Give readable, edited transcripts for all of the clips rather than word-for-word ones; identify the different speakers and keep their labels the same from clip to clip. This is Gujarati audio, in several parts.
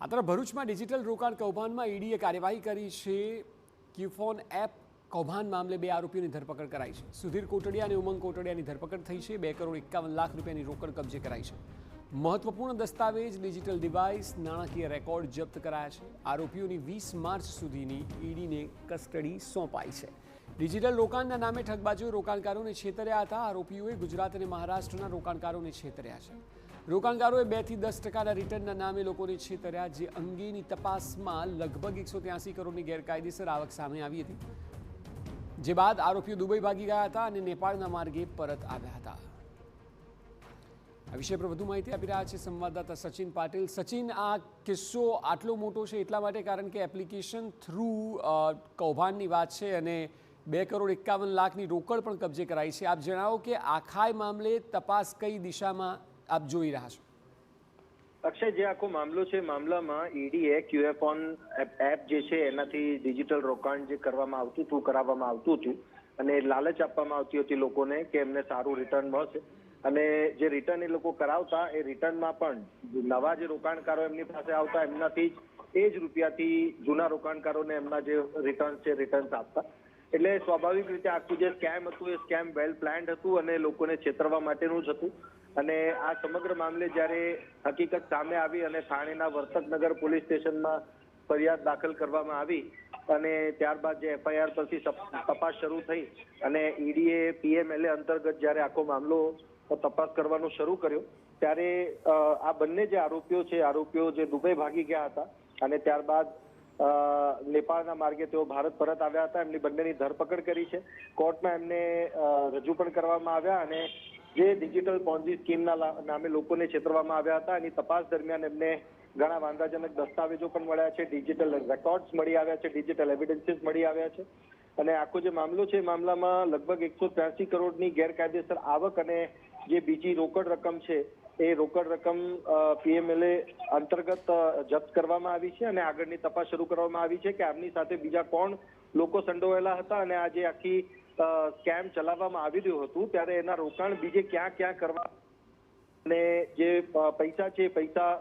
Speaker 1: આ તરફ ભરૂચમાં ડિજિટલ રોકાણ કૌભાંડમાં ઈડીએ કાર્યવાહી કરી છે। ક્યુફોન એપ કૌભાંડ મામલે 2 આરોપીઓની ધરપકડ કરાઈ છે। સુધીર કોટડિયા અને ઉમંગ કોટડિયાની ધરપકડ થઈ છે। 2,51,00,000 રૂપિયાની રોકડ કબજે કરાઈ છે। મહત્વપૂર્ણ દસ્તાવેજ, ડિજિટલ ડિવાઇસ, નાણાકીય રેકોર્ડ જપ્ત કરાયા છે। આરોપીઓની 20 માર્ચ સુધીની ઈડીને કસ્ટડી સોંપાઈ છે। ડિજિટલ રોકાણના નામે ઠગબાજોએ રોકાણકારોને છેતર્યા હતા। આરોપીઓએ ગુજરાત અને મહારાષ્ટ્રના રોકાણકારોને છેતર્યા છે। રોકાણકારોએ 2 થી 10% રિટર્નના નામે લોકોને છેતર્યા, જે અંગેની તપાસમાં લગભગ 183 કરોડની ગેરકાયદેસર આવક સામે આવી હતી, જે બાદ આરોપીઓ દુબઈ ભાગી ગયા હતા અને નેપાળના માર્ગે પરત આવ્યા હતા। આ વિષય પર વધુ માહિતી આપી રહ્યા છે સંવાદદાતા સચિન પાટીલ। સચિન, આ કિસ્સો આટલો મોટો છે એટલા માટે કારણ કે એપ્લિકેશન થ્રુ કૌભાંડની વાત છે અને 2,51,00,000ની રોકડ પણ કબજે કરાઈ છે। આપ જણાવો કે આખા મામલે તપાસ કઈ દિશામાં આપ જોઈ રહ્યા છો?
Speaker 2: અક્ષય, જે આખો મામલો છે, મામલામાં ઈડીએ ક્યુએફોન એપ જે છે એનાથી ડિજિટલ રોકાણ જે કરાવવામાં આવતું હતું અને લાલચ આપવામાં આવતી હતી લોકોને કે એમને સારું રિટર્ન મળશે, અને જે રિટર્ન એ લોકો કરાવતા એ રિટર્નમાં પણ નવા જે રોકાણકારો એમની પાસે આવતા એમનાથી એ જ રૂપિયાથી જૂના રોકાણકારોને એમના જે રિટર્ન્સ આપતા। એટલે સ્વાભાવિક રીતે આખું જે સ્કેમ હતું એ સ્કેમ વેલ પ્લાન્ડ હતું અને લોકોને છેતરવા માટેનું જ હતું। અને આ સમગ્ર મામલે જ્યારે હકીકત સામે આવી અને થાણેના વર્તકનગર પોલીસ સ્ટેશનમાં ફરિયાદ દાખલ કરવામાં આવી અને ત્યારબાદ જે એફઆઈઆર પરથી તપાસ શરૂ થઈ અને ઈડીએ પીએમએલએ અંતર્ગત જ્યારે આખો મામલો તપાસ કરવાનું શરૂ કર્યો, ત્યારે આ બંને જે આરોપીઓ જે દુબઈ ભાગી ગયા હતા અને ત્યારબાદ નેપાળના માર્ગે તેઓ ભારત પરત આવ્યા હતા, એમની બંનેની ધરપકડ કરી છે। કોર્ટમાં એમને રજૂ પણ કરવામાં આવ્યા અને જે ડિજિટલ પોન્જી સ્કીમના નામે લોકોને છેતરવામાં આવ્યા હતા એની તપાસ દરમિયાન એમને ઘણા વાંધાજનક દસ્તાવેજો પણ મળ્યા છે, ડિજિટલ રેકોર્ડ્સ મળી આવ્યા છે, ડિજિટલ એવિડન્સીસ મળી આવ્યા છે અને આખો જે મામલો છે એ મામલામાં લગભગ 183 કરોડની ગેરકાયદેસર આવક અને જે બીજી રોકડ રકમ છે એ રોકડ રકમ પીએમએલએ અંતર્ગત જપ્ત કરવામાં આવી છે અને આગળની તપાસ શરૂ કરવામાં આવી છે કે આમની સાથે બીજા કોણ લોકો સંડોવાયેલા હતા અને આ જે આખી સ્કેમ ચલાવવામાં આવી રહ્યું હતું ત્યારે એના રોકાણ બીજે ક્યાં કરવા અને જે પૈસા છે પૈસા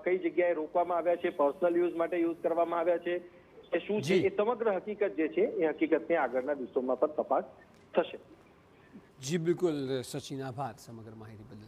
Speaker 2: કઈ જગ્યાએ રોકવામાં આવ્યા છે, પર્સનલ યુઝ માટે યુઝ કરવામાં આવ્યા છે એ શું છે, એ સમગ્ર હકીકત જે છે એ હકીકતની આગળના દિવસોમાં પણ તપાસ થશે।
Speaker 1: જી બિલકુલ સચિન, આભાર સમગ્ર માહિતી બદલ।